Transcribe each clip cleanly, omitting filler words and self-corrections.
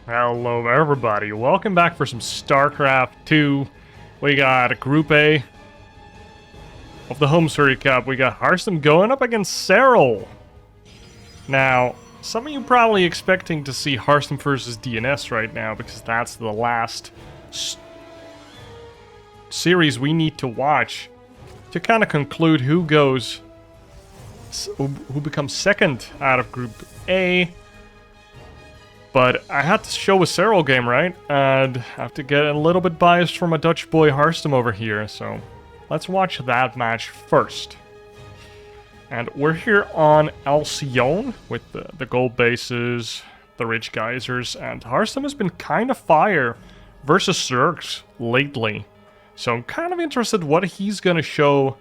Hello everybody, welcome back for some StarCraft 2. We got Group A of the Homestory Cup. We got Harstem going up against Serral. Now, some of you probably expecting to see Harstem versus DNS right now, because that's the last series we need to watch to kind of conclude who becomes second out of Group A. But I had to show a Serral game, right? And I have to get a little bit biased from a Dutch boy Harstem over here, so let's watch that match first. And we're here on Alcyone with the gold bases, the rich geysers, and Harstem has been kind of fire versus Zergs lately. So I'm kind of interested what he's gonna show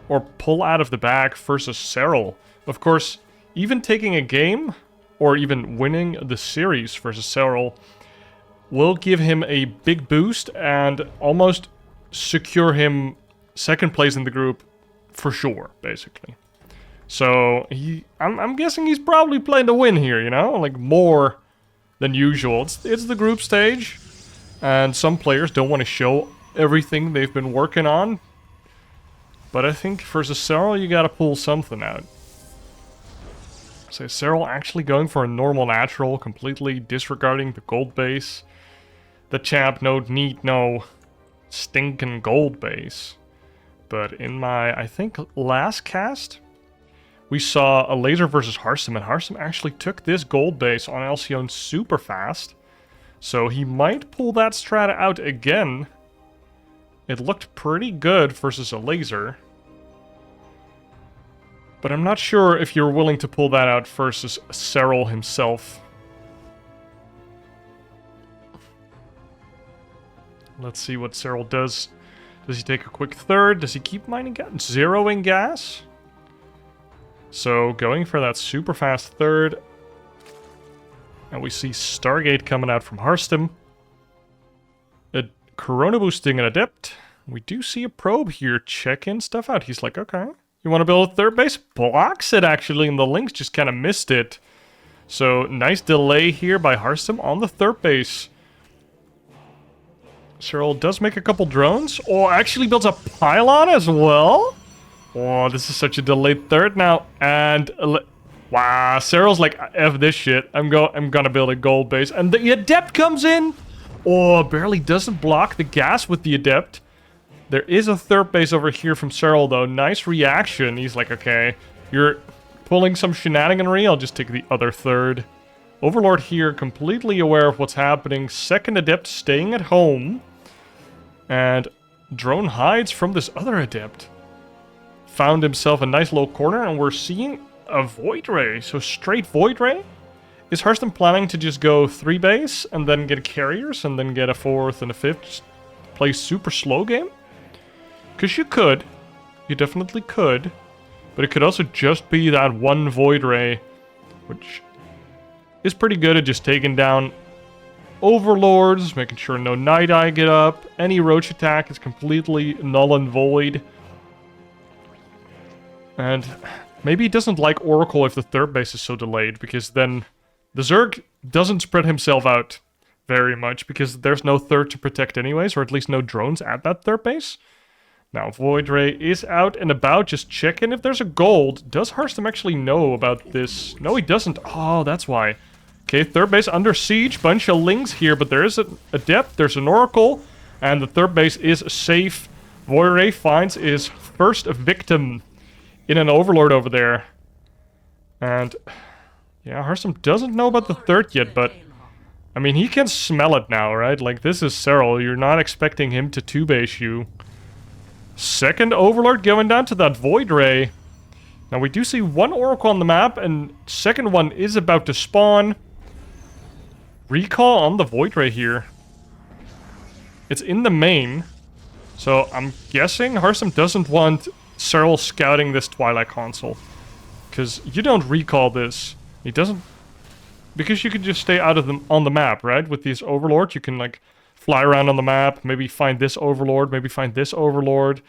or pull out of the bag versus Serral. Of course, even taking a game or even winning the series versus Serral will give him a big boost and almost secure him second place in the group for sure, basically. So I'm guessing he's probably playing to win here, you know, like more than usual. It's the group stage, and some players don't want to show everything they've been working on. But I think versus Serral, you gotta pull something out. So Serral actually going for a normal natural, completely disregarding the gold base. The champ no need no stinking gold base. But in my, I think, last cast, we saw a laser versus Harstem, and Harstem actually took this gold base on Alcyone super fast. So he might pull that strata out again. It looked pretty good versus a laser. But I'm not sure if you're willing to pull that out versus Serral himself. Let's see what Serral does. Does he take a quick third? Does he keep mining gas? Zeroing gas? So going for that super fast third. And we see Stargate coming out from Harstem. A Corona boosting an Adept. We do see a probe here checking stuff out. He's like, okay. You want to build a third base? Blocks it, actually, and the links just kind of missed it. So, nice delay here by Harstem on the third base. Serral does make a couple drones. Oh, actually builds a pylon as well. Oh, this is such a delayed third now. And, wow, Serral's like, F this shit. I'm gonna build a gold base. And the Adept comes in. Oh, barely doesn't block the gas with the Adept. There is a third base over here from Serral, though. Nice reaction. He's like, okay, you're pulling some shenaniganry. I'll just take the other third. Overlord here, completely aware of what's happening. Second Adept staying at home. And drone hides from this other Adept. Found himself a nice low corner, and we're seeing a Void Ray. So straight Void Ray? Is Harstem planning to just go 3 base and then get carriers and then get a 4th and a 5th? Just play super slow game? Because you could. You definitely could. But it could also just be that one Void Ray, which is pretty good at just taking down Overlords, making sure no Night Eye get up. Any Roach attack is completely null and void. And maybe he doesn't like Oracle if the third base is so delayed, because then the Zerg doesn't spread himself out very much, because there's no third to protect anyways, or at least no drones at that third base. Now, Void Ray is out and about, just checking if there's a gold. Does Harstem actually know about this? No, he doesn't. Oh, that's why. Okay, third base under siege. Bunch of lings here, but there is an Adept, there's an Oracle, and the third base is safe. Void Ray finds his first victim in an Overlord over there. And, yeah, Harstem doesn't know about the third yet, but I mean, he can smell it now, right? Like, this is Serral. You're not expecting him to 2-base you. Second Overlord going down to that Void Ray. Now we do see one Oracle on the map, and second one is about to spawn. Recall on the Void Ray here. It's in the main. So I'm guessing Harstem doesn't want Serral scouting this Twilight console. Because you don't recall this. He doesn't... Because you can just stay out of them on the map, right? With these Overlords, you can like fly around on the map, maybe find this Overlord, maybe find this Overlord,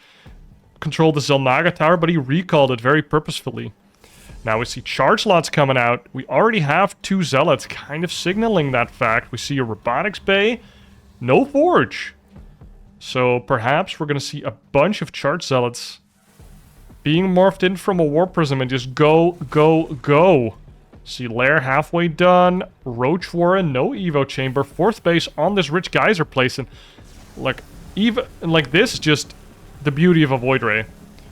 control the Zelnaga tower, but he recalled it very purposefully. Now we see charge lots coming out. We already have 2 zealots, kind of signaling that fact. We see a robotics bay, no forge. So perhaps we're going to see a bunch of charge zealots being morphed in from a war prism and just go, go, go. See lair halfway done. Roach Warren, no Evo chamber. 4th base on this rich geyser placing. Like, even like this, just the beauty of a Void Ray.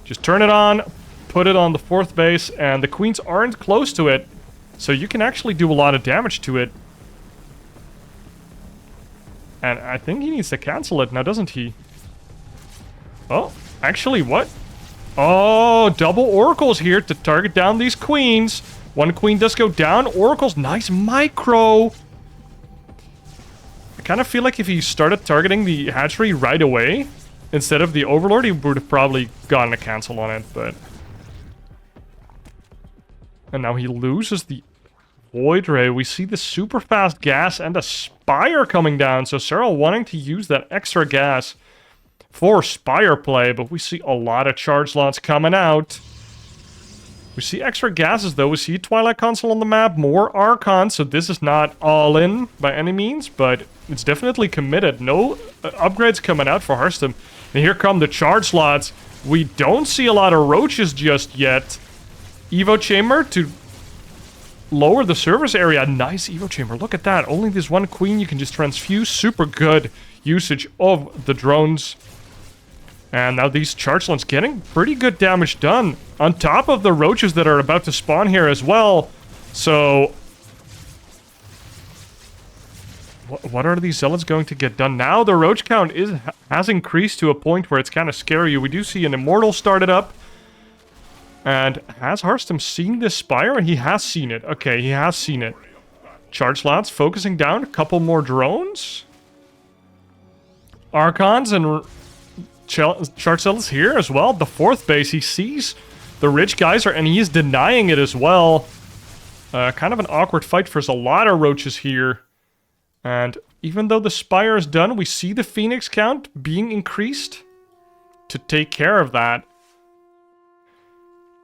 Just turn it on, put it on the 4th base, and the queens aren't close to it. So you can actually do a lot of damage to it. And I think he needs to cancel it now, doesn't he? Oh, actually, what? Oh, double oracles here to target down these queens. 1 queen does go down. Oracles, nice micro. I kind of feel like if he started targeting the hatchery right away, instead of the overlord, he would have probably gotten a cancel on it, but... And now he loses the Void Ray. We see the super fast gas and a Spire coming down. So Serral wanting to use that extra gas for Spire play, but we see a lot of charge lots coming out. We see extra gases though. We see Twilight Console on the map, more Archons, so this is not all in by any means, but it's definitely committed. No upgrades coming out for Harstem. And here come the charge slots. We don't see a lot of roaches just yet. Evo chamber to lower the service area. Nice Evo chamber. Look at that. Only this 1 queen you can just transfuse. Super good usage of the drones. And now these charge slots getting pretty good damage done. On top of the roaches that are about to spawn here as well. So... what are these zealots going to get done? Now the roach count has increased to a point where it's kind of scary. We do see an Immortal started up. And has Harstem seen this Spire? He has seen it. Okay, he has seen it. Charge slots focusing down. A couple more drones. Archons and charge zealots here as well. The 4th base, he sees the rich geyser and he is denying it as well. Kind of an awkward fight for us. A lot of roaches here. And even though the Spire is done, we see the Phoenix count being increased to take care of that.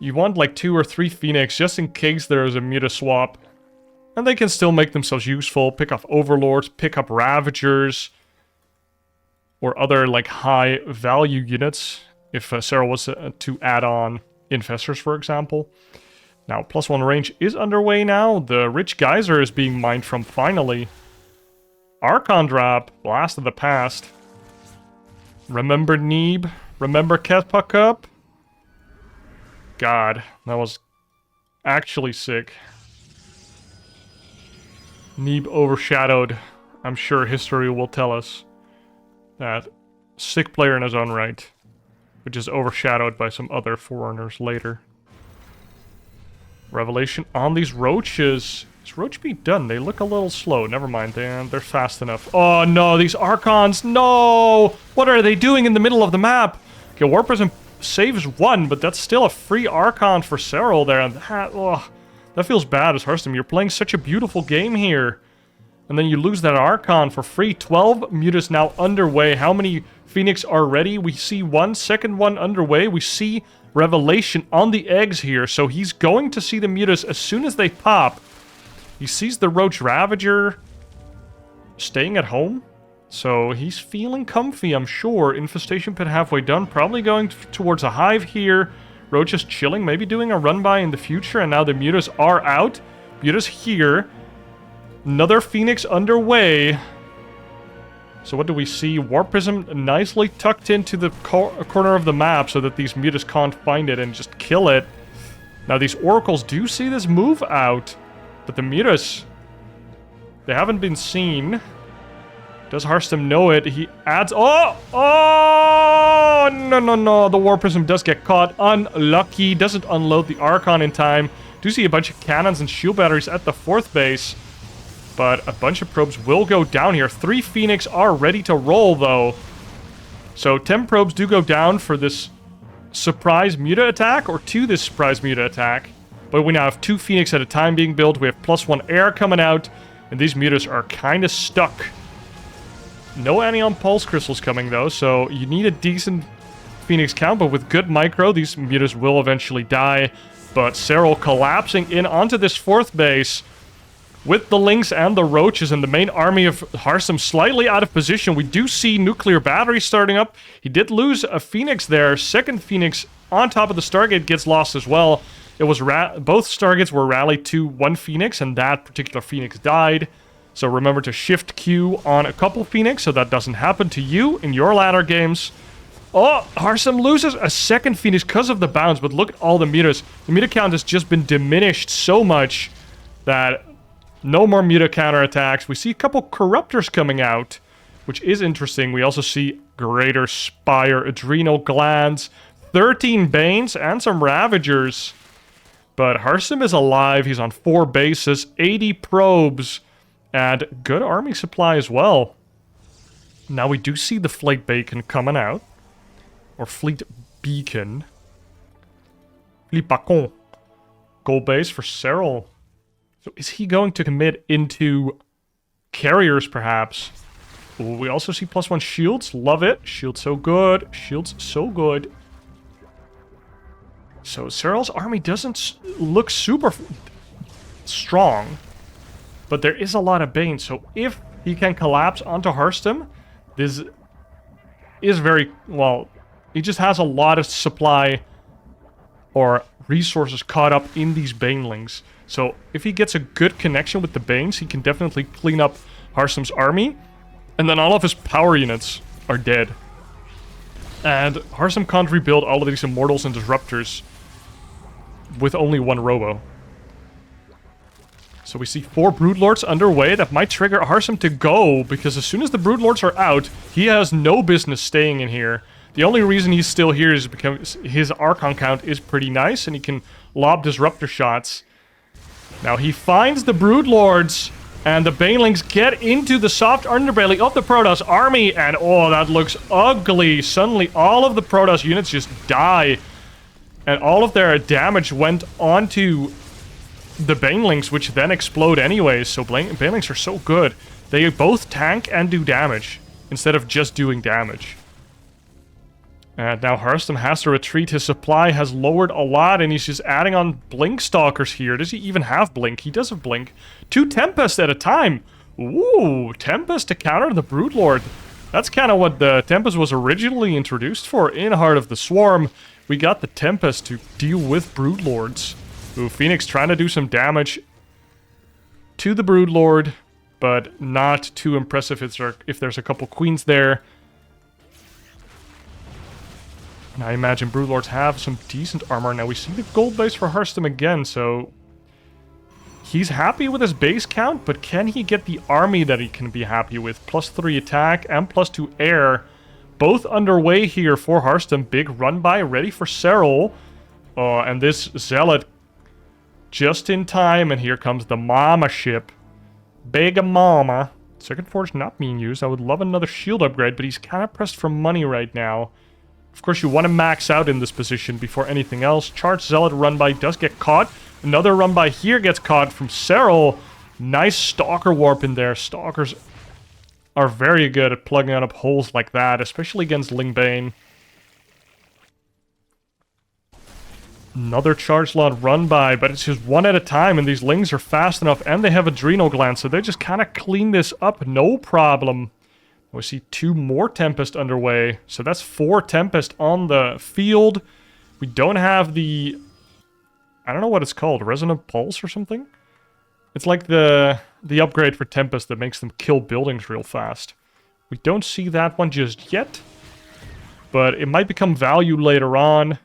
You want like 2 or 3 Phoenix just in case there is a meta swap. And they can still make themselves useful. Pick off Overlords, pick up Ravagers. Or other like high value units. If Serral was to add on Infestors, for example. Now, +1 range is underway now. The Rich Geyser is being mined from finally. Archon drop, Blast of the Past. Remember Neeb? Remember Ketpa Cup? God, that was actually sick. Neeb overshadowed. I'm sure history will tell us that sick player in his own right, which is overshadowed by some other foreigners later. Revelation on these roaches. Is roach beat done? They look a little slow. Never mind, they're fast enough. Oh no, these Archons, no! What are they doing in the middle of the map? Okay, War Prism saves 1, but that's still a free Archon for Serral there, and that feels bad as Harstem. You're playing such a beautiful game here, and then you lose that Archon for free. 12 mutas now underway. How many Phoenix are ready? We see 1, second one underway. We see Revelation on the eggs here, so he's going to see the mutas as soon as they pop. He sees the Roach Ravager staying at home. So he's feeling comfy, I'm sure. Infestation Pit halfway done. Probably going towards a hive here. Roach is chilling, maybe doing a run-by in the future. And now the mutas are out. Mutas here. Another Phoenix underway. So what do we see? Warp Prism nicely tucked into the corner of the map so that these mutas can't find it and just kill it. Now these Oracles do see this move out. But the mutas, they haven't been seen. Does Harstem know it? He adds... Oh! No. The War Prism does get caught. Unlucky. Doesn't unload the Archon in time. Do see a bunch of cannons and shield batteries at the 4th base. But a bunch of probes will go down here. 3 Phoenix are ready to roll, though. So 10 probes do go down for this surprise muta attack, or to this surprise muta attack. But we now have 2 Phoenix at a time being built. We have +1 air coming out. And these mutas are kind of stuck. No Anion Pulse Crystals coming, though, so you need a decent Phoenix count, but with good micro, these mutas will eventually die. But Serral collapsing in onto this 4th base with the Lynx and the Roaches, and the main army of Harstem slightly out of position. We do see nuclear batteries starting up. He did lose a Phoenix there. 2nd Phoenix on top of the Stargate gets lost as well. It was both Stargates were rallied to 1 Phoenix, and that particular Phoenix died. So remember to shift Q on a couple Phoenix so that doesn't happen to you in your ladder games. Oh, Harstem loses a 2nd Phoenix because of the bounce, but look at all the mutas. The muta count has just been diminished so much that no more muta counterattacks. We see a couple Corruptors coming out, which is interesting. We also see Greater Spire, Adrenal Glands, 13 Banes, and some Ravagers. But Harstem is alive. He's on 4 bases, 80 probes, and good army supply as well. Now we do see the Fleet Bacon coming out. Or Fleet Beacon. Fleet Bacon. Gold base for Serral. So is he going to commit into carriers, perhaps? Ooh, we also see +1 shields. Love it. Shields so good. Shields so good. So Serral's army doesn't look super strong. But there is a lot of Bane. So if he can collapse onto Harstem, this is very... well, he just has a lot of supply or resources caught up in these Banelings. So if he gets a good connection with the Banes, he can definitely clean up Harstem's army. And then all of his power units are dead. And Harstem can't rebuild all of these Immortals and Disruptors with only 1 Robo. So we see 4 Broodlords underway. That might trigger Harstem to go, because as soon as the Broodlords are out, he has no business staying in here. The only reason he's still here is because his Archon count is pretty nice, and he can lob Disruptor shots. Now he finds the Broodlords, and the Banelings get into the soft underbelly of the Protoss army, and oh, that looks ugly. Suddenly, all of the Protoss units just die, and all of their damage went onto the Banelings, which then explode anyways. So Banelings are so good. They both tank and do damage, instead of just doing damage. And now Harstem has to retreat. His supply has lowered a lot, and he's just adding on Blink Stalkers here. Does he even have Blink? He does have Blink. 2 Tempest at a time. Ooh, Tempest to counter the Broodlord. That's kind of what the Tempest was originally introduced for in Heart of the Swarm. We got the Tempest to deal with Broodlords. Ooh, Phoenix trying to do some damage to the Broodlord, but not too impressive if there's a couple Queens there. And I imagine Broodlords have some decent armor. Now we see the gold base for Harstem again, so he's happy with his base count, but can he get the army that he can be happy with? +3 attack and +2 air. Both underway here for Harstem. Big run by, ready for Serral. And this Zealot just in time, and here comes the Mama ship. Big Mama. Second Forge not being used. I would love another shield upgrade, but he's kind of pressed for money right now. Of course, you want to max out in this position before anything else. Charged Zealot run-by does get caught. Another run-by here gets caught from Serral. Nice Stalker warp in there. Stalkers are very good at plugging up holes like that, especially against Lingbane. Another charge lot run-by, but it's just one at a time, and these Lings are fast enough, and they have Adrenal Glands, so they just kind of clean this up, no problem. We see 2 more Tempest underway. So that's 4 Tempest on the field. We don't have the... I don't know what it's called. Resonant Pulse or something? It's like the upgrade for Tempest that makes them kill buildings real fast. We don't see that one just yet. But it might become value later on.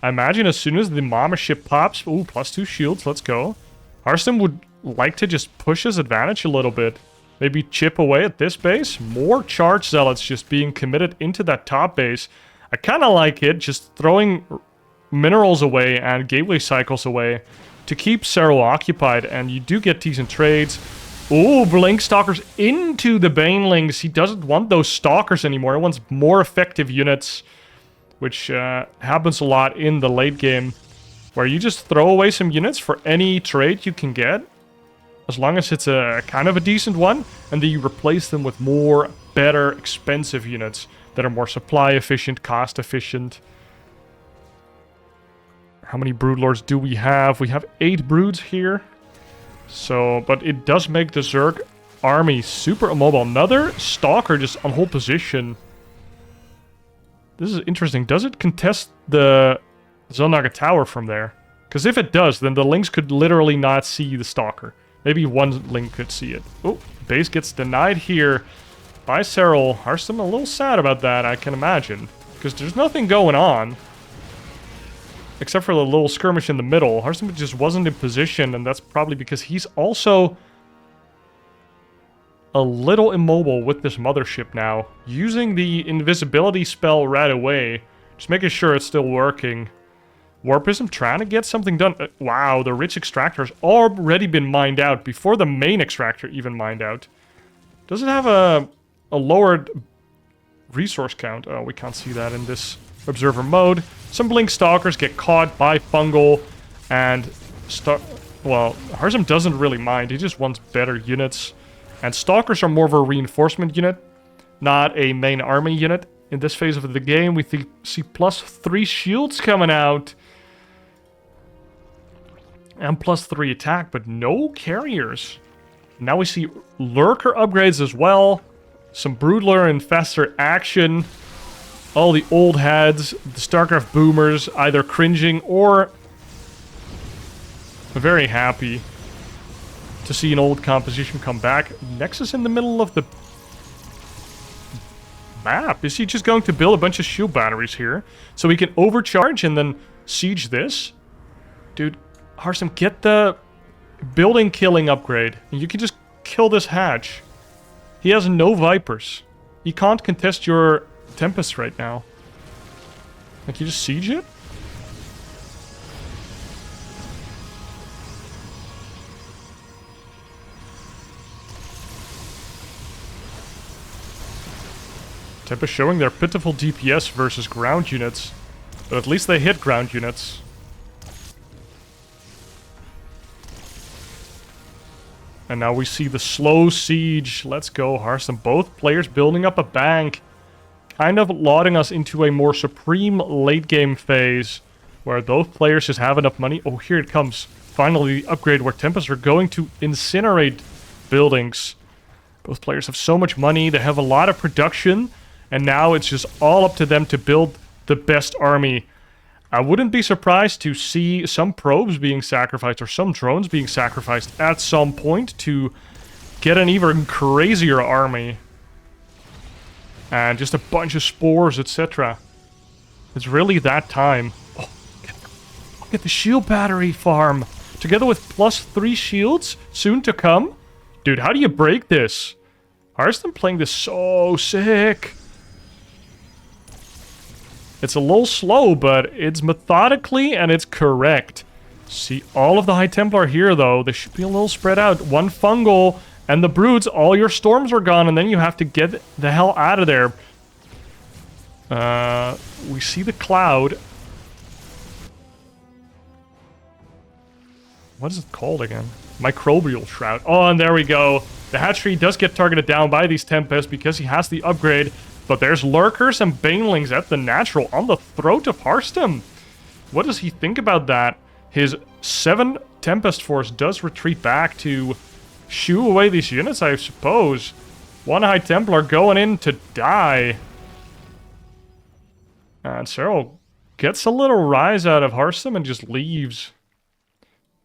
I imagine as soon as the Mama ship pops... Ooh, +2 shields. Let's go. Harstem would like to just push his advantage a little bit. Maybe chip away at this base. More Charge Zealots just being committed into that top base. I kind of like it, just throwing minerals away and gateway cycles away to keep Serral occupied. And you do get decent trades. Ooh, Blink Stalkers into the Banelings. He doesn't want those Stalkers anymore. He wants more effective units, which happens a lot in the late game, where you just throw away some units for any trade you can get. As long as it's a kind of a decent one, and then you replace them with more, better, expensive units that are more supply efficient, cost efficient. How many Broodlords do we have? We have 8 Broods here. So, but it does make the Zerg army super immobile. Another Stalker just on hold position. This is interesting. Does it contest the Zelnaga Tower from there? Because if it does, then the Lynx could literally not see the Stalker. Maybe one Link could see it. Oh, base gets denied here by Serral. Harstem a little sad about that, I can imagine. Because there's nothing going on. Except for the little skirmish in the middle. Harstem just wasn't in position, and that's probably because he's also a little immobile with this mothership now. Using the invisibility spell right away. Just making sure it's still working. Warpism trying to get something done. Wow, the rich extractor's already been mined out before the main extractor even mined out. Does it have a lowered resource count? Oh, we can't see that in this observer mode. Some Blink Stalkers get caught by Fungal, and well, Harstem doesn't really mind. He just wants better units. And Stalkers are more of a reinforcement unit, not a main army unit. In this phase of the game, we see +3 shields coming out. And +3 attack, but no carriers. Now we see Lurker upgrades as well. Some Broodlord Infestor action. All the old heads, the StarCraft boomers, either cringing or very happy to see an old composition come back. Nexus in the middle of the map. Is he just going to build a bunch of shield batteries here so we can overcharge and then siege this? Dude, Harstem, get the building killing upgrade. And you can just kill this hatch. He has no Vipers. He can't contest your Tempest right now. Like, you just siege it? Tempest showing their pitiful DPS versus ground units. But at least they hit ground units. And now we see the slow siege. Let's go, Harstem. Both players building up a bank. Kind of lauding us into a more supreme late game phase. Where both players just have enough money. Oh, here it comes. Finally, the upgrade where Tempests are going to incinerate buildings. Both players have so much money. They have a lot of production. And now it's just all up to them to build the best army. I wouldn't be surprised to see some probes being sacrificed or some drones being sacrificed at some point to get an even crazier army. And just a bunch of spores, etc. It's really that time. Oh, look at the shield battery farm. Together with +3 shields soon to come. Dude, how do you break this? Harstem playing this so sick. It's a little slow, but it's methodically and it's correct. See, all of the High Templar here, though. They should be a little spread out. One Fungal and the Broods. All your storms are gone, and then you have to get the hell out of there. We see the cloud. What is it called again? Microbial Shroud. Oh, and there we go. The hatchery does get targeted down by these Tempests because he has the upgrade. But there's Lurkers and Banelings at the natural on the throat of Harstem. What does he think about that? His 7 Tempest Force does retreat back to shoo away these units, I suppose. One High Templar going in to die. And Serral gets a little rise out of Harstem and just leaves.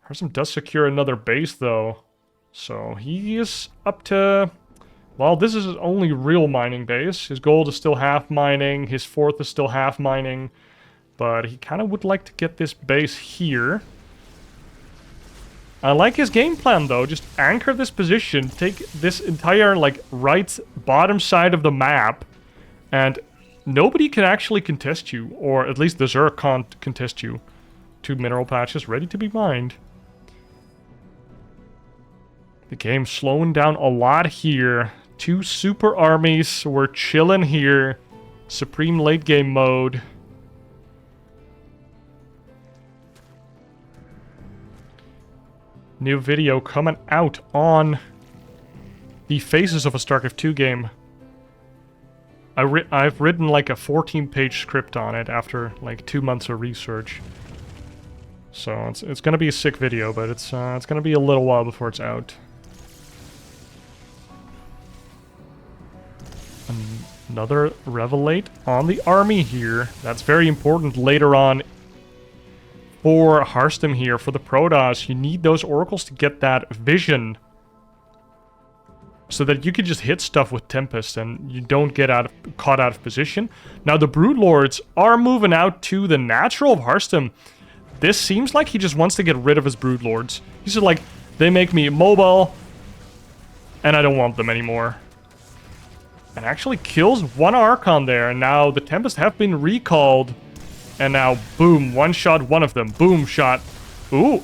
Harstem does secure another base, though. So he is up to... Well, this is his only real mining base. His gold is still half mining. His 4th is still half mining. But he kind of would like to get this base here. I like his game plan, though. Just anchor this position. Take this entire, like, right bottom side of the map. And nobody can actually contest you. Or at least the Zerg can't contest you. 2 mineral patches ready to be mined. The game's slowing down a lot here. 2 super armies. We're chilling here. Supreme late game mode. New video coming out on the phases of a StarCraft 2 game. I've written like a 14-page script on it after like 2 months of research. So it's gonna be a sick video, but it's gonna be a little while before it's out. Another Revelate on the army here. That's very important later on for Harstem here, for the Protoss. You need those oracles to get that vision, so that you can just hit stuff with Tempest and you don't get caught out of position. Now the Broodlords are moving out to the natural of Harstem. This seems like he just wants to get rid of his Broodlords. He's just like, they make me immobile, and I don't want them anymore. And actually kills one Archon there, and now the Tempest have been recalled. And now, boom, one shot one of them. Boom, shot. Ooh,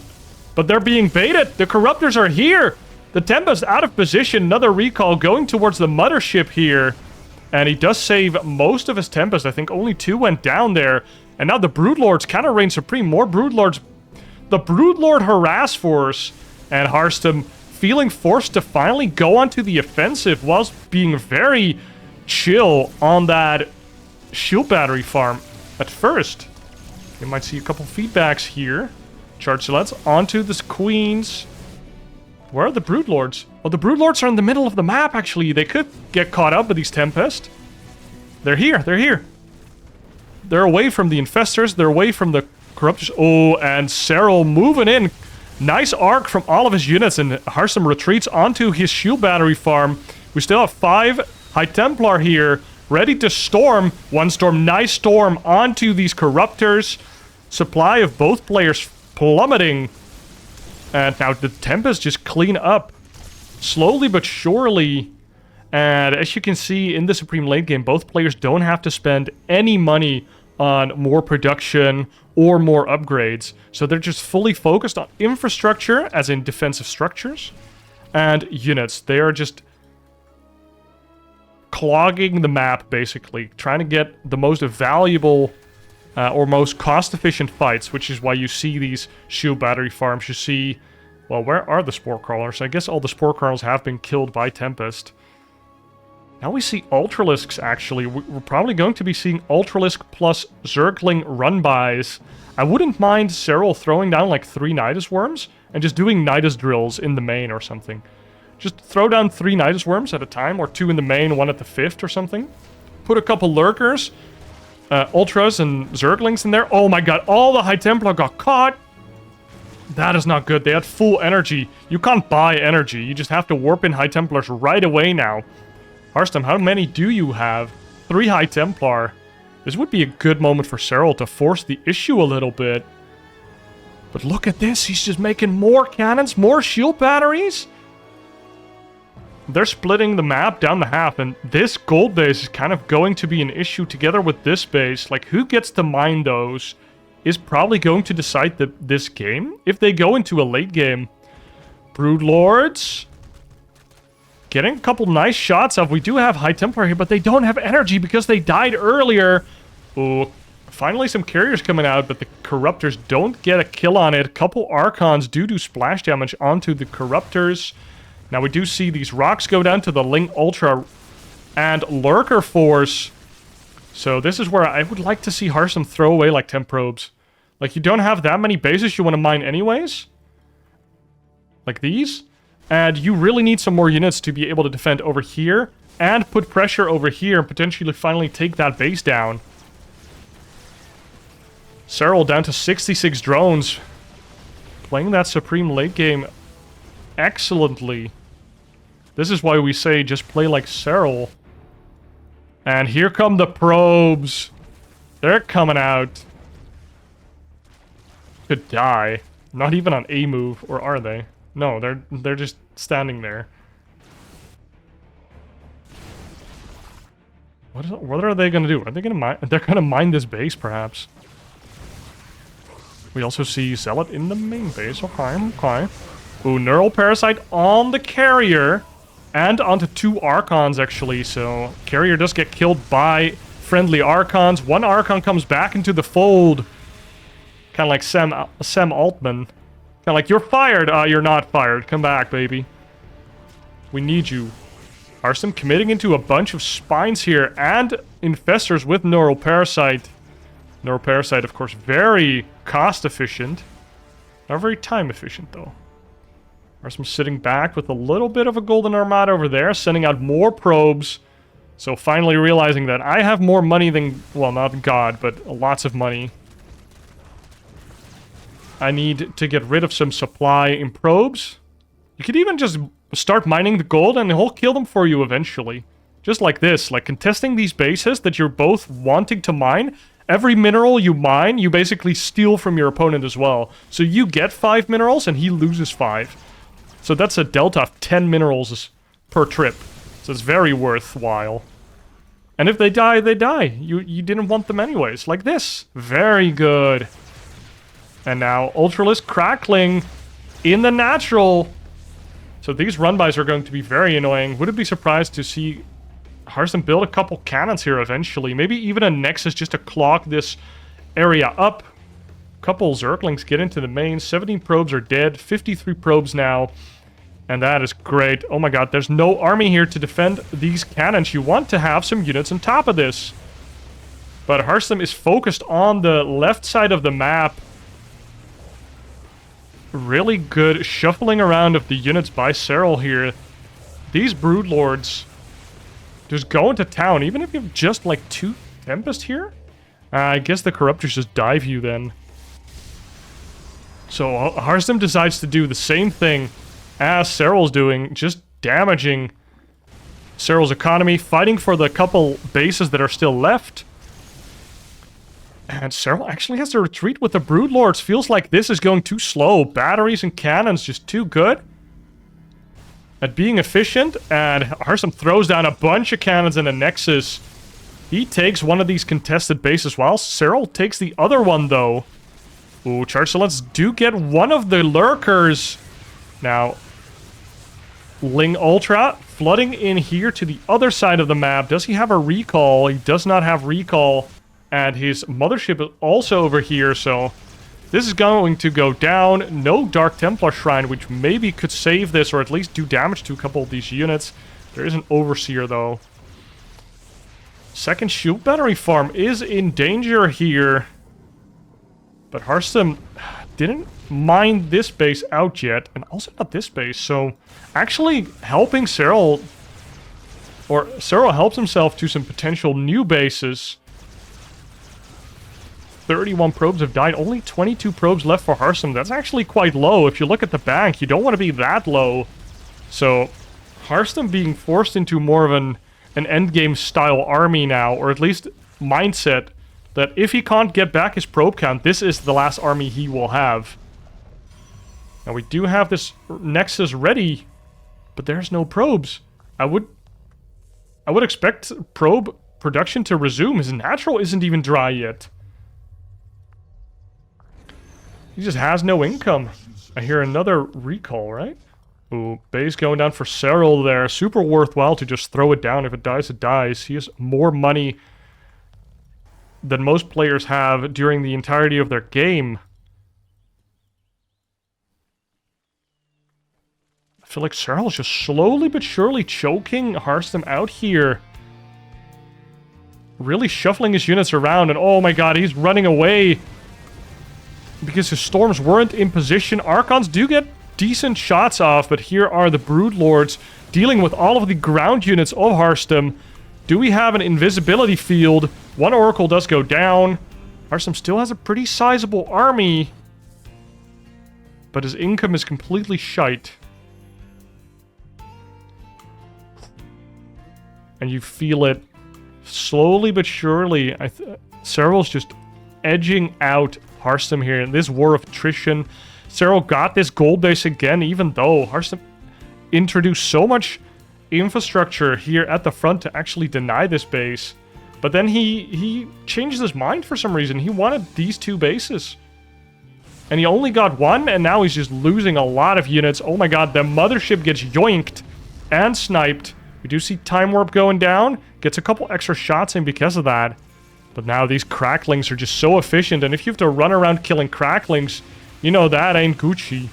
but they're being baited. The Corruptors are here. The Tempest out of position. Another recall going towards the Mothership here. And he does save most of his Tempest. I think only 2 went down there. And now the Broodlords kind of reign supreme. More Broodlords. The Broodlord harass force. And Harstem feeling forced to finally go onto the offensive whilst being very chill on that shield battery farm at first. You might see a couple feedbacks here. Charge Zealots onto the Queens. Where are the Broodlords? Oh, the Broodlords are in the middle of the map, actually. They could get caught up with these Tempest. They're here. They're here. They're away from the Infestors. They're away from the Corruptors. Oh, and Serral moving in. Nice arc from all of his units, and Harstem retreats onto his shield battery farm. We still have 5 High Templar here, ready to storm. One storm, nice storm onto these Corruptors. Supply of both players plummeting. And now the Tempest just clean up. Slowly but surely. And as you can see in the Supreme late game, both players don't have to spend any money on more production or more upgrades. So they're just fully focused on infrastructure, as in defensive structures, and units. They are just clogging the map, basically. Trying to get the most valuable or most cost-efficient fights, which is why you see these shield battery farms. You see, well, where are the Spore Crawlers? I guess all the Spore Crawlers have been killed by Tempest. Now we see Ultralisks, actually. We're probably going to be seeing Ultralisk plus Zergling run-bys. I wouldn't mind Serral throwing down like 3 Nidus Worms and just doing Nidus drills in the main or something. Just throw down 3 Nidus Worms at a time, or 2 in the main, 1 at the 5th or something. Put a couple Lurkers, Ultras and Zerglings in there. Oh my god, all the High Templar got caught! That is not good. They had full energy. You can't buy energy. You just have to warp in High Templars right away now. Harstem, how many do you have? 3 High Templar. This would be a good moment for Serral to force the issue a little bit. But look at this. He's just making more cannons, more shield batteries. They're splitting the map down the half, and this gold base is kind of going to be an issue together with this base. Like, who gets to mine those is probably going to decide this game. If they go into a late game. Broodlords getting a couple nice shots off. We do have High Templar here, but they don't have energy because they died earlier. Ooh, finally some carriers coming out, but the Corruptors don't get a kill on it. A couple Archons do splash damage onto the Corruptors. Now we do see these rocks go down to the Ling Ultra and Lurker Force. So this is where I would like to see Harstem throw away like 10 probes. Like, you don't have that many bases you want to mine anyways. Like these. And you really need some more units to be able to defend over here and put pressure over here and potentially finally take that base down. Serral down to 66 drones. Playing that Supreme late game excellently. This is why we say just play like Serral. And here come the probes. They're coming out. Could die. Not even on a move, or are they? No, they're just standing there. What are they gonna do? Are they gonna mine? They're gonna mine this base, perhaps. We also see Zealot in the main base. Okay. Ooh, Neural Parasite on the Carrier. And onto 2 Archons, actually. So, Carrier does get killed by friendly Archons. 1 Archon comes back into the fold. Kind of like Sam Altman. Kind of like, you're fired. You're not fired. Come back, baby. We need you. Harstem committing into a bunch of spines here. And Infestors with Neural Parasite. Neural Parasite, of course, very cost efficient. Not very time efficient, though. Harstem sitting back with a little bit of a golden armada over there, sending out more probes. So finally realizing that I have more money than, well, not God, but lots of money. I need to get rid of some supply in probes. You could even just start mining the gold and he'll kill them for you eventually. Just like this, like contesting these bases that you're both wanting to mine. Every mineral you mine, you basically steal from your opponent as well. So you get 5 minerals and he loses 5. So that's a delta of 10 minerals per trip. So it's very worthwhile. And if they die, they die. You didn't want them anyways. Like this. Very good. And now Ultralisk Crackling in the natural. So these run-bys are going to be very annoying. Wouldn't be surprised to see Harstem build a couple cannons here eventually. Maybe even a Nexus just to clog this area up. Couple Zerglings get into the main. 17 probes are dead. 53 probes now. And that is great. Oh my god, there's no army here to defend these cannons. You want to have some units on top of this. But Harstem is focused on the left side of the map. Really good shuffling around of the units by Serral here. These Broodlords just go into town, even if you have just like 2 Tempest here. I guess the Corruptors just dive you then. So Harstem decides to do the same thing as Serral's doing, just damaging Serral's economy, fighting for the couple bases that are still left. And Serral actually has to retreat with the Broodlords. Feels like this is going too slow. Batteries and cannons just too good at being efficient. And Harstem throws down a bunch of cannons and a Nexus. He takes one of these contested bases, while Serral takes the other one, though. Ooh, Charge Talents do get one of the Lurkers. Now, Ling Ultra flooding in here to the other side of the map. Does he have a recall? He does not have recall. And his mothership is also over here, so this is going to go down. No Dark Templar Shrine, which maybe could save this, or at least do damage to a couple of these units. There is an Overseer, though. Second shield battery farm is in danger here. But Harstem didn't mine this base out yet, and also not this base, so actually helping Serral, or Serral helps himself to some potential new bases. 31 probes have died, only 22 probes left for Harstem. That's actually quite low. If you look at the bank, you don't want to be that low. So Harstem being forced into more of an endgame style army now, or at least mindset, that if he can't get back his probe count, this is the last army he will have. Now we do have this Nexus ready, but there's no probes. I would expect probe production to resume. His natural isn't even dry yet. He just has no income. I hear another recall, right? Ooh, base going down for Serral there. Super worthwhile to just throw it down. If it dies, it dies. He has more money than most players have during the entirety of their game. I feel like Serral is just slowly but surely choking Harstem out here. Really shuffling his units around, and oh my god, he's running away. Because his storms weren't in position. Archons do get decent shots off, but here are the Broodlords dealing with all of the ground units of Harstem. Do we have an invisibility field? One Oracle does go down. Harstem still has a pretty sizable army, but his income is completely shite. And you feel it slowly but surely. Serral's just edging out Harstem here in this war of attrition. Serral got this gold base again, even though Harstem introduced so much infrastructure here at the front to actually deny this base. But then he changed his mind for some reason. He wanted these 2 bases. And he only got 1, and now he's just losing a lot of units. Oh my god, the mothership gets yoinked and sniped. We do see Time Warp going down. Gets a couple extra shots in because of that. But now these Cracklings are just so efficient, and if you have to run around killing Cracklings, you know that ain't Gucci.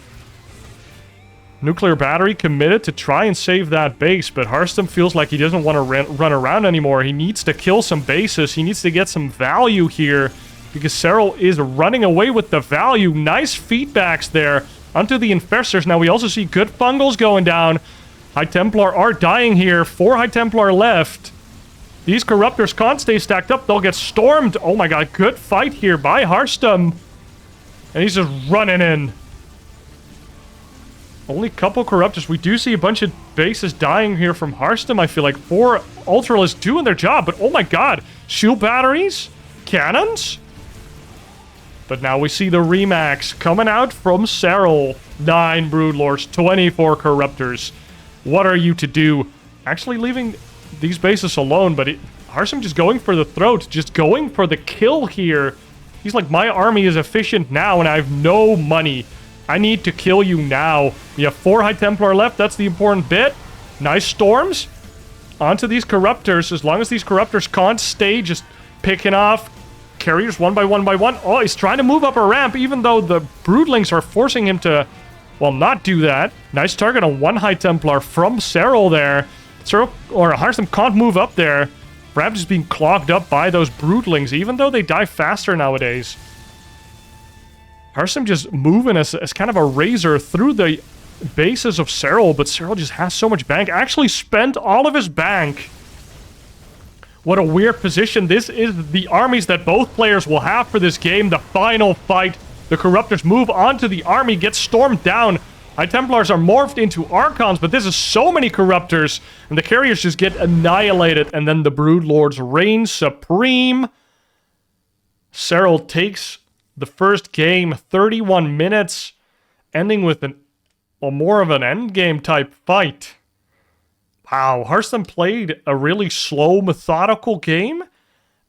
Nuclear Battery committed to try and save that base, but Harstem feels like he doesn't want to run around anymore. He needs to kill some bases. He needs to get some value here because Serral is running away with the value. Nice feedbacks there onto the Infestors. Now we also see good fungals going down. High Templar are dying here. 4 High Templar left. These Corruptors can't stay stacked up. They'll get stormed. Oh my god, good fight here by Harstem. And he's just running in. Only a couple Corruptors. We do see a bunch of bases dying here from Harstem. I feel like 4 Ultralists doing their job. But oh my god, shield batteries? Cannons? But now we see the Remax coming out from Serral. 9 Broodlords, 24 Corruptors. What are you to do? Actually leaving these bases alone, but Harstem just going for the throat, just going for the kill here. He's like, my army is efficient now and I have no money. I need to kill you now. We have 4 High Templar left, that's the important bit. Nice storms. Onto these Corruptors, as long as these Corruptors can't stay just picking off carriers one by one by one. Oh, he's trying to move up a ramp, even though the Broodlings are forcing him to, well, not do that. Nice target on 1 High Templar from Serral there. Serral, or Harstem can't move up there. Ramp is being clogged up by those Broodlings, even though they die faster nowadays. Harstem just moving as kind of a razor through the bases of Serral, but Serral just has so much bank. Actually spent all of his bank. What a weird position. This is the armies that both players will have for this game. The final fight. The Corruptors move onto the army, get stormed down. High Templars are morphed into Archons, but this is so many Corruptors, and the carriers just get annihilated, and then the Broodlords reign supreme. Serral takes the first game, 31 minutes, ending with more of an endgame type fight. Wow, Harstem played a really slow, methodical game,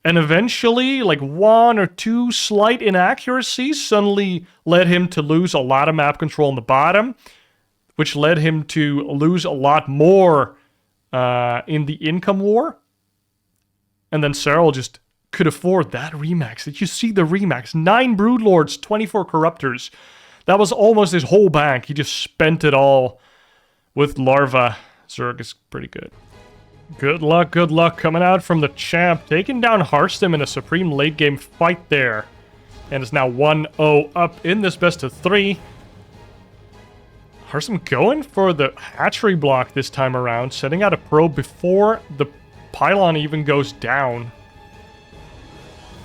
and eventually, like 1 or 2 slight inaccuracies suddenly led him to lose a lot of map control on the bottom, which led him to lose a lot more in the income war. And then Serral just could afford that Remax. Did you see the Remax? 9 Broodlords, 24 Corruptors. That was almost his whole bank. He just spent it all with Larva. Zerg is pretty good. Good luck coming out from the champ. Taking down Harstem in a supreme late game fight there. And is now 1-0 up in this best of 3. Harstem going for the hatchery block this time around. Setting out a probe before the pylon even goes down.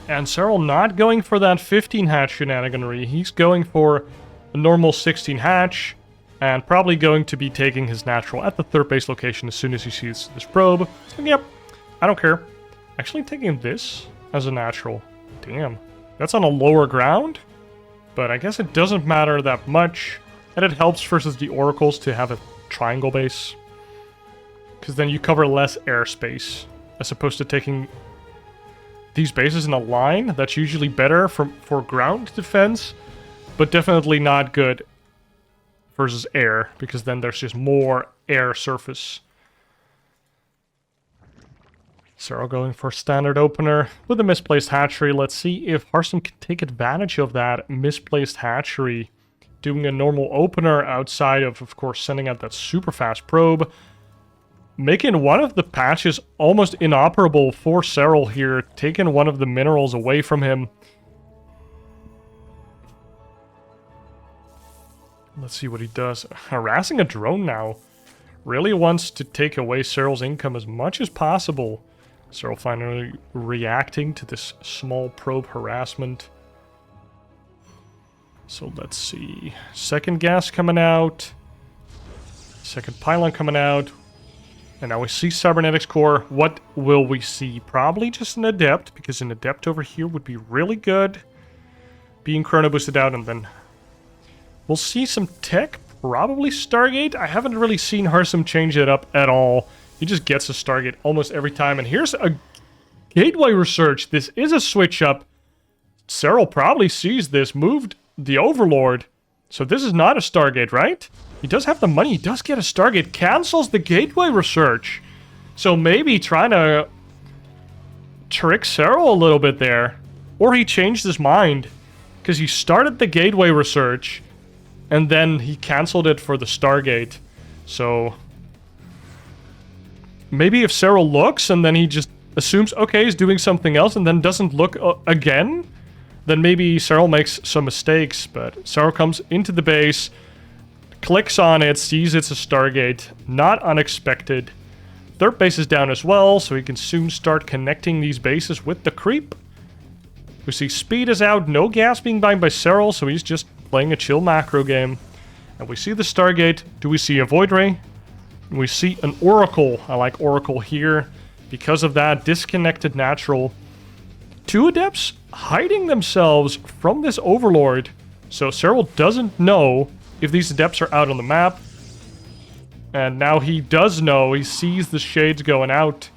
And Serral not going for that 15 hatch shenaniganry. He's going for a normal 16 hatch. And probably going to be taking his natural at the 3rd base location as soon as he sees this probe. So, yep, I don't care. Actually taking this as a natural. Damn. That's on a lower ground. But I guess it doesn't matter that much. And it helps versus the Oracles to have a triangle base. Because then you cover less airspace. As opposed to taking these bases in a line. That's usually better for ground defense. But definitely not good versus air, because then there's just more air surface. Serral going for standard opener with a misplaced hatchery. Let's see if Harstem can take advantage of that misplaced hatchery. Doing a normal opener outside of course, sending out that super fast probe. Making one of the patches almost inoperable for Serral here. Taking one of the minerals away from him. Let's see what he does. Harassing a drone now. Really wants to take away Serral's income as much as possible. Serral finally reacting to this small probe harassment. So let's see. Second gas coming out. Second pylon coming out. And now we see cybernetics core. What will we see? Probably just an adept, because an adept over here would be really good. Being chrono boosted out, and then we'll see some tech, probably Stargate. I haven't really seen Harstem change it up at all. He just gets a Stargate almost every time. And here's a gateway research. This is a switch up. Serral probably sees this, moved the Overlord. So this is not a Stargate, right? He does have the money. He does get a Stargate. Cancels the gateway research. So maybe trying to trick Serral a little bit there. Or he changed his mind. Because he started the gateway research. And then he canceled it for the Stargate. So maybe if Serral looks and then he just assumes, okay, he's doing something else and then doesn't look again. then maybe Serral makes some mistakes. But Serral comes into the base, clicks on it, sees it's a Stargate. Not unexpected. Third base is down as well, so he can soon start connecting these bases with the creep. We see speed is out, no gas being mined by Serral, so he's just playing a chill macro game. And we see the Stargate. Do we see a Void Ray? We see an Oracle. I like Oracle here. Because of that, disconnected natural. 2 Adepts hiding themselves from this Overlord. So Serral doesn't know if these Adepts are out on the map. And now he does know. He sees the Shades going out.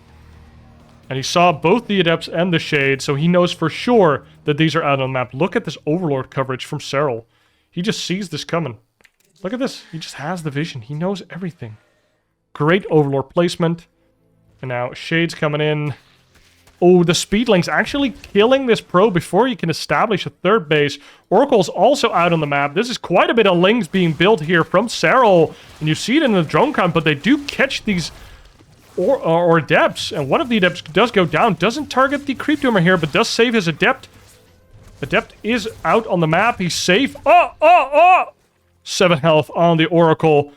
And he saw both the Adepts and the Shades, so he knows for sure that these are out on the map. Look at this Overlord coverage from Serral. He just sees this coming. Look at this. He just has the vision. He knows everything. Great Overlord placement. And now Shades coming in. Oh, the Speedling's actually killing this probe before you can establish a third base. Oracle's also out on the map. This is quite a bit of Lings being built here from Serral. And you see it in the drone count, but they do catch these or Adepts. And one of the Adepts does go down. Doesn't target the Creep Tumor here, but does save his Adept. Adept is out on the map. He's safe. 7 health on the Oracle.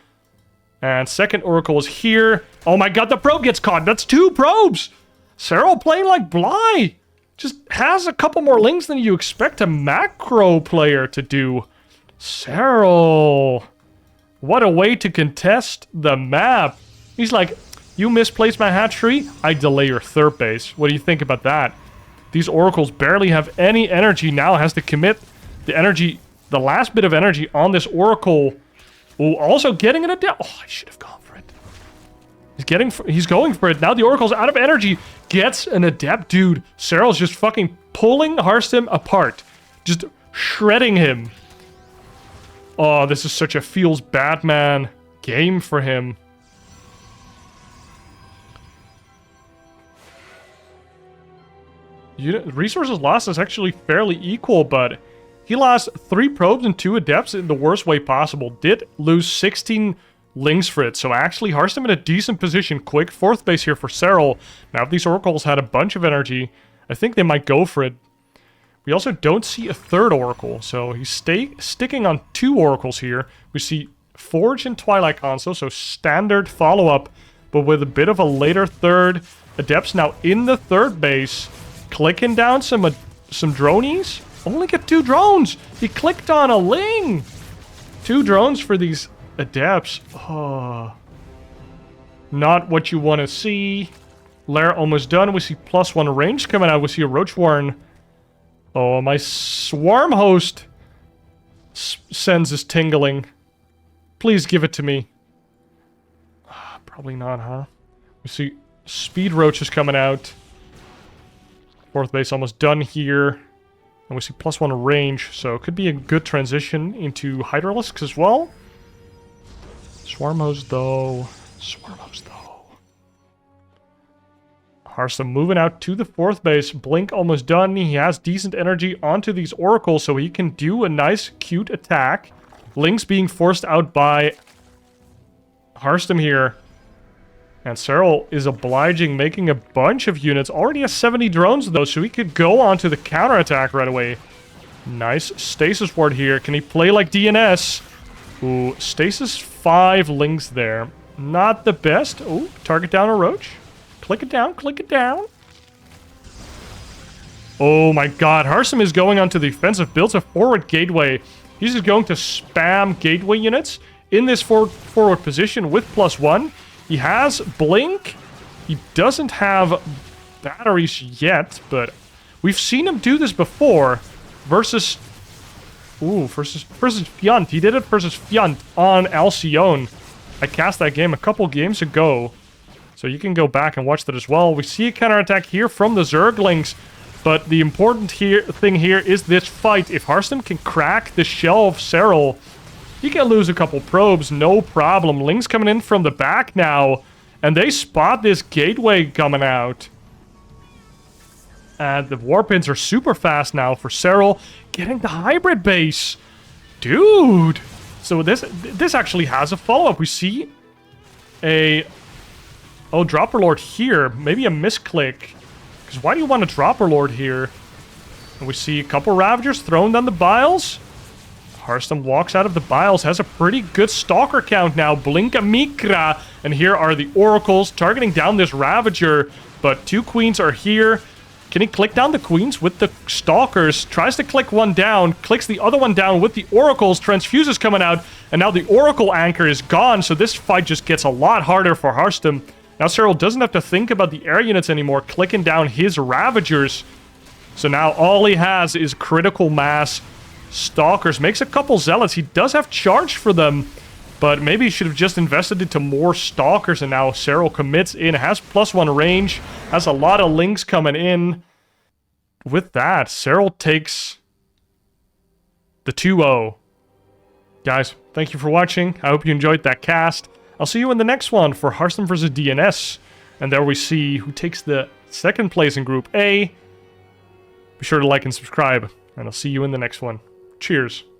And second Oracle is here. Oh my god, the probe gets caught. That's 2 probes. Serral playing like Bly. Just has a couple more Lings than you expect a macro player to do. Serral. What a way to contest the map. He's like, you misplaced my hatchery, I delay your third base. What do you think about that? These Oracles barely have any energy now. Has to commit the energy, the last bit of energy on this Oracle. Oh, also getting an Adept. Oh, I should have gone for it. He's going for it. Now the Oracle's out of energy. Gets an Adept. Dude, Serral's just fucking pulling Harstem apart. Just shredding him. Oh, this is such a feels Batman game for him. Resources lost is actually fairly equal, but he lost 3 probes and 2 Adepts in the worst way possible. Did lose 16 Lings for it, so actually Harstem in a decent position. Quick 4th base here for Serral. Now if these Oracles had a bunch of energy, I think they might go for it. We also don't see a 3rd Oracle, so he's sticking on 2 Oracles here. We see Forge and Twilight Console, so standard follow-up, but with a bit of a later 3rd. Adepts now in the 3rd base, clicking down some dronies. Only get 2 drones. He clicked on a Ling. 2 drones for these Adepts. Oh, not what you want to see. Lair almost done. We see +1 range coming out. We see a Roach Warren. Oh, my Swarm Host sends is tingling. Please give it to me. Probably not, huh? We see Speed Roaches coming out. 4th base almost done here. And we see +1 range, so it could be a good transition into Hydralisks as well. Swarmos though. Harstem moving out to the 4th base. Blink almost done. He has decent energy onto these Oracles, so he can do a nice, cute attack. Lings being forced out by Harstem here. And Serral is obliging, making a bunch of units. Already has 70 drones, though, so he could go onto the counterattack right away. Nice stasis ward here. Can he play like DNS? Ooh, stasis 5 Lings there. Not the best. Ooh, target down a Roach. Click it down, click it down. Oh my god, Harstem is going onto the offensive. Builds a forward gateway. He's just going to spam gateway units in this forward position with +1. He has Blink. He doesn't have batteries yet, but we've seen him do this before. Versus Fiant. He did it versus Fiant on Alcyone. I cast that game a couple games ago, so you can go back and watch that as well. We see a counterattack here from the Zerglings, but the important thing here is this fight. If Harstem can crack the shell of Serral, he can lose a couple probes, no problem. Lings coming in from the back now, and they spot this gateway coming out. And the warpins are super fast now for Serral, getting the hybrid base. Dude! So this actually has a follow-up. We see a... Oh, Dropper Lord here. Maybe a misclick. Because why do you want a Dropper Lord here? And we see a couple Ravagers thrown down the Biles. Harstem walks out of the Biles, has a pretty good Stalker count now. Blinka Mikra. And here are the Oracles targeting down this Ravager. But 2 Queens are here. Can he click down the Queens with the Stalkers? Tries to click one down, clicks the other one down with the Oracles. Transfuses coming out, and now the Oracle Anchor is gone, so this fight just gets a lot harder for Harstem. Now Serral doesn't have to think about the air units anymore, clicking down his Ravagers. So now all he has is critical mass Stalkers. Makes a couple Zealots. He does have charge for them, but maybe he should have just invested into more Stalkers, and now Serral commits in, has +1 range, has a lot of links coming in. With that, Serral takes the 2-0. Guys, thank you for watching. I hope you enjoyed that cast. I'll see you in the next one for Harstem versus DNS. And there we see who takes the 2nd place in Group A. Be sure to like and subscribe, and I'll see you in the next one. Cheers.